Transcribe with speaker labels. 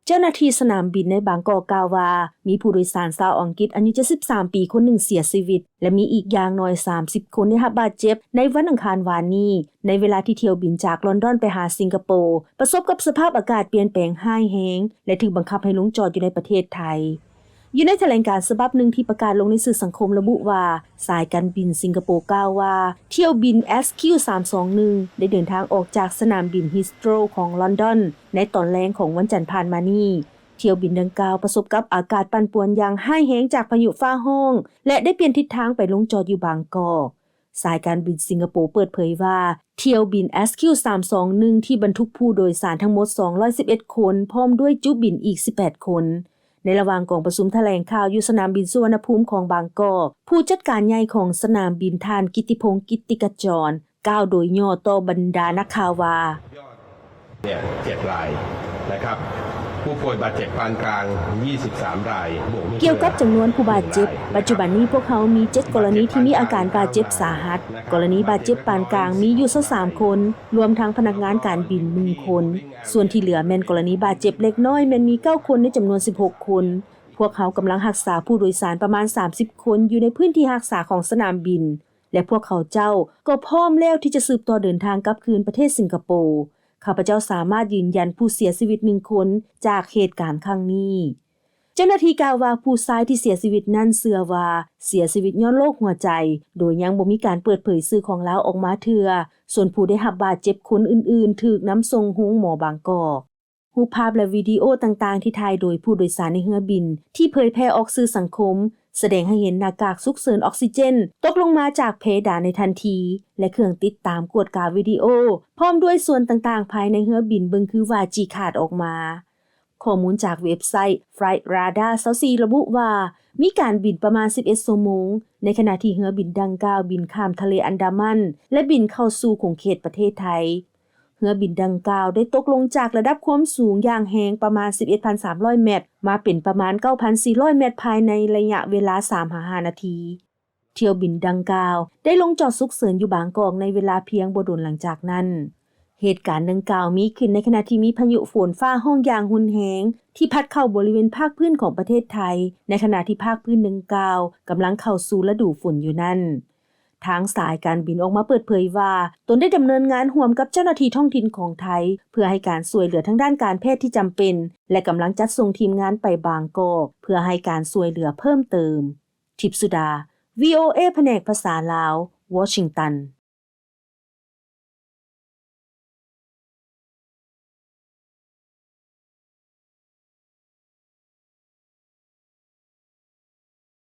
Speaker 1: เจ้าหน้าที่สนามบินในบางกอกกล่าวว่ามีผู้โดยสารชาวอังกฤษอายุ73ปีคนหนึ่งเสียชีวิตและมีอีกอย่างน้อย30คนได้รับบาดเจ็บในวันอังคารวานนี้ในเวลาที่เที่ยวบินจากลอนดอนไปหาสิงคโปร์ประสบกับสภาพอากาศเปลี่ยนแปลงร้ายแรงและถูกบังคับให้ลงจอดอยู่ในประเทศไทยอยู่ในแถลงการฉบับหนึ่งที่ประกาศลงในสื่อสังคมระบุว่าสายการบินสิงคโปร์กล่าวว่าเที่ยวบิน SQ321 ได้เดินทางออกจากสนามบินฮิสโตรของลอนดอนในตอนแรกของวันจันทร์ผ่านมานี้เที่ยวบินดังกล่าวประสบกับอากาศปั่นป่วนอย่างร้ายแรงจากพายุฟ้าร้องและได้เปลี่ยนทิศทางไปลงจอดอยู่บางกอกสายการบินสิงคโปร์เปิดเผยว่าเที่ยวบิน SQ321 ที่บรรทุกผู้โดยสารทั้งหมด211คนพร้อมด้วยจุบินอีก18คนในระหว่างกองประชุมแถลงข่าวอยู่สนามบินสุวรรณภูมิของบางกอกผู้จัดการใหญ่ของสนามบินท่านกิตติพงษ์กิตติกจรกล่าวโดยย่อต่อบรรดานักข่าวว่า
Speaker 2: 7 รายนะครับผู้ป่วยบาดเจ็บปานกลาง23 ราย
Speaker 1: เกี่ยวกับจำนวนผู้บาดเจ็บปัจจุบันนี้พวกเขามี7กรณีที่มีอาการบาดเจ็บสาหัสกรณีบาดเจ็บปานกลางมีอยู่23คนรวมทั้งพนักงานการบิน1คนส่วนที่เหลือแม่นกรณีบาดเจ็บเล็กน้อยแม่นมี9คนในจำนวน16คนพวกเขากำลังรักษาผู้โดยสารประมาณ30คนอยู่ในพื้นที่รักษาของสนามบินและพวกเขาเจ้าก็พร้อมแล้วที่จะสืบต่อเดินทางกลับคืนประเทศสิงคโปร์ข้าพเจ้าสามารถยืนยันผู้เสียชีวิต1คนจากเหตุการณ์ครั้งนี้เจ้าหน้าที่กล่าวว่าผู้ชายที่เสียชีวิตนั้นเชื่อว่าเสียชีวิตย้อนโรคหัวใจโดยยังบ่มีการเปิดเผยชื่อของลาวออกมาเทื่อส่วนผู้ได้รับบาดเจ็บคนอื่นๆถูกนำส่งโรงหมอบางกอกรูปภาพและวิดีโอต่างๆที่ถ่ายโดยผู้โดยสารในเรือบินที่เผยแพร่ออกสื่อสังคมแสดงให้เห็นหน้ากากฉุกเฉินออกซิเจนตกลงมาจากเพดานในทันทีและเครื่องติดตามกวดกาวิดีโอพร้อมด้วยส่วนต่างๆภายในเรือบินเบิ่งคือว่าจีขาดออกมาข้อมูลจากเว็บไซต์ Flight Radar 24ระบุว่ามีการบินประมาณ11ชั่วโมงในขณะที่เรือบินดังกล่าวบินข้ามทะเลอันดามันและบินเข้าสู่ขงเขตประเทศไทยเรือบินดังกล่าวได้ตกลงจากระดับความสูงอย่างแรงประมาณ 11,300 เมตรมาเป็นประมาณ 9,400 เมตรภายในระยะเวลา 3-5 นาทีเที่ยวบินดังกล่าวได้ลงจอดฉุกเฉินอยู่บางกอกในเวลาเพียงบ่โดนหลังจากนั้นเหตุการณ์ดังกล่าวมีขึ้นในขณะที่มีพายุฝนฟ้าร้องอย่างรุนแรงที่พัดเข้าบริเวณภาคพื้นของประเทศไทยในขณะที่ภาคพื้นดังกล่าวกำลังเข้าสู่ฤดูฝนอยู่นั่นทางสายการบินออกมาเปิดเผยว่าตนได้ดำเนินงานร่วมกับเจ้าหน้าที่ท้องถิ่นของไทยเพื่อให้การช่วยเหลือทางด้านการแพทย์ที่จำเป็นและกำลังจัดส่งทีมงานไปบางกอกเพื่อให้การช่วยเหลือเพิ่มเติมทิพย์สุดา VOA แผนกภาษาลาววอชิงตัน